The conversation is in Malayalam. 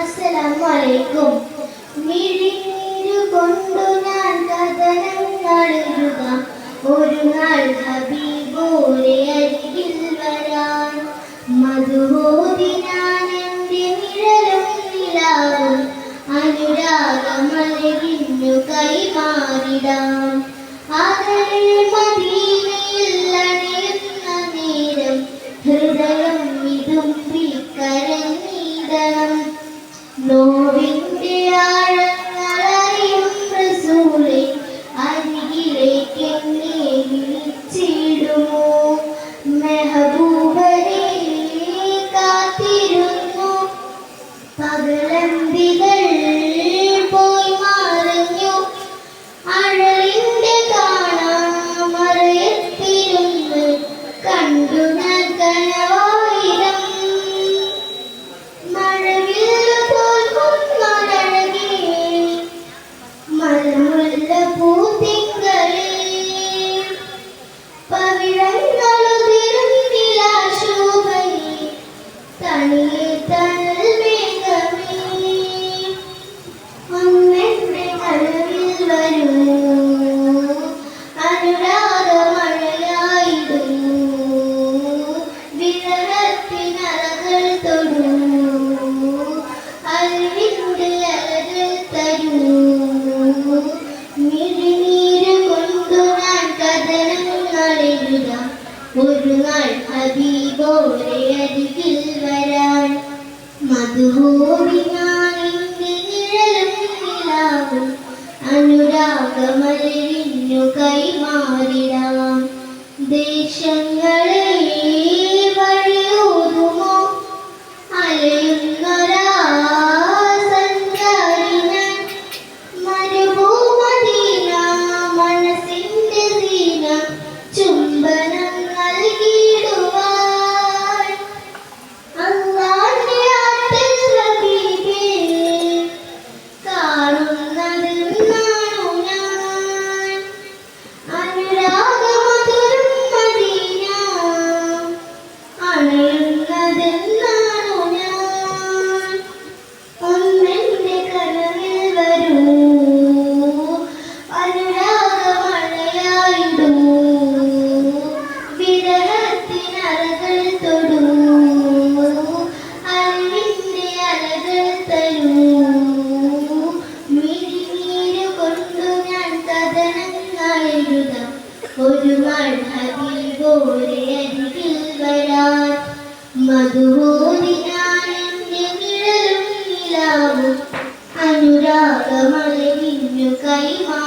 അസ്സലാമലൈക്കും. മിഴിനീരു കൊണ്ടു ഞാൻ കഥനങ്ങൾ എഴുതാം. ഒരു നാൾ ഹബീബോരെ അരികിൽ വരാൻ. മധുഹോതി ഞാൻ എൻ്റെ നിഴലും നിലാവും അനുരാഗമലരിഞ്ഞു കൈമാറിടാം. അകലെ മദീനയിൽ അണയുന്ന നേരം ഹൃദയം വിതുമ്പി കരഞ്ഞിടണം. നോവിൻ്റെ ആഴങ്ങളറിയും റസൂലേ, അരികിലേക്ക് എന്നെ വിളിച്ചിടുമോ? മെഹബൂബനെ കാത്തിരുന്നു. പകലന്തികൾ പോയി മറഞ്ഞു. അഴലിൻ്റെ കാണാമറയത്തിരുന്ന് കണ്ടു ഞാൻ കനവായിരം. മഴവില്ല് പോൽ കൊന്നൊരഴകേ മലമുല്ല പൂത്തിങ്കളേ. പവിഴങ്ങളുതിരും നിലാശോഭയേ തണിയേ തണൽ മേഘമേ. ഒന്നെൻ്റെ കനവിൽ വരൂ, അനുരാഗമഴയായിടൂ. വിരഹത്തിനലകൾ തൊടൂ, അറിവിൻ്റെ അലകൾ തരൂ. മിഴിനീര് കൊണ്ടു ഞാൻ കഥനങ്ങൾ എഴുതാം. ഒരു നാൾ ഹബീബോരെ അരികിൽ വരാൻ. മധുഹോതി ഞാൻ എൻ്റെ നിഴലും നിലാവും അനുരാഗമലരിഞ്ഞു കൈമാറിടാം. ദേശങ്ങളെ വഴിയോതുമോ അലയുന്നൊരാ സഞ്ചാരി ഞാൻ. മരുഭൂമദീന മനസ്സിൻ്റെ സീന ചുംബനം നൽകിയിടുവാൻ. അല്ലാഹുവിൻ്റെ ആറ്റൽ ഹബീബേ കാണുന്നതെന്നാണു ഞാൻ. അനുരാഗമധുരം മദീന അണയുന്നതെന്നാണു ഞാൻ. ഒന്നെൻ്റെ കനവിൽ വരൂ, അനുരാഗമഴയായിടൂ. വിരഹത്തിനലകൾ തൊടൂ, അറിവിൻ്റെ അലകൾ തരൂ. മിഴിനീര് കൊണ്ടു ഞാൻ കഥനങ്ങൾ എഴുതാം. ഒരു നാൾ ഹബീബോരെ അരികിൽ വരാൻ. മധുഹോതി ഞാൻ എൻ്റെ നിഴലും നിലാവും അനുരാഗമലരിഞ്ഞു കൈമാ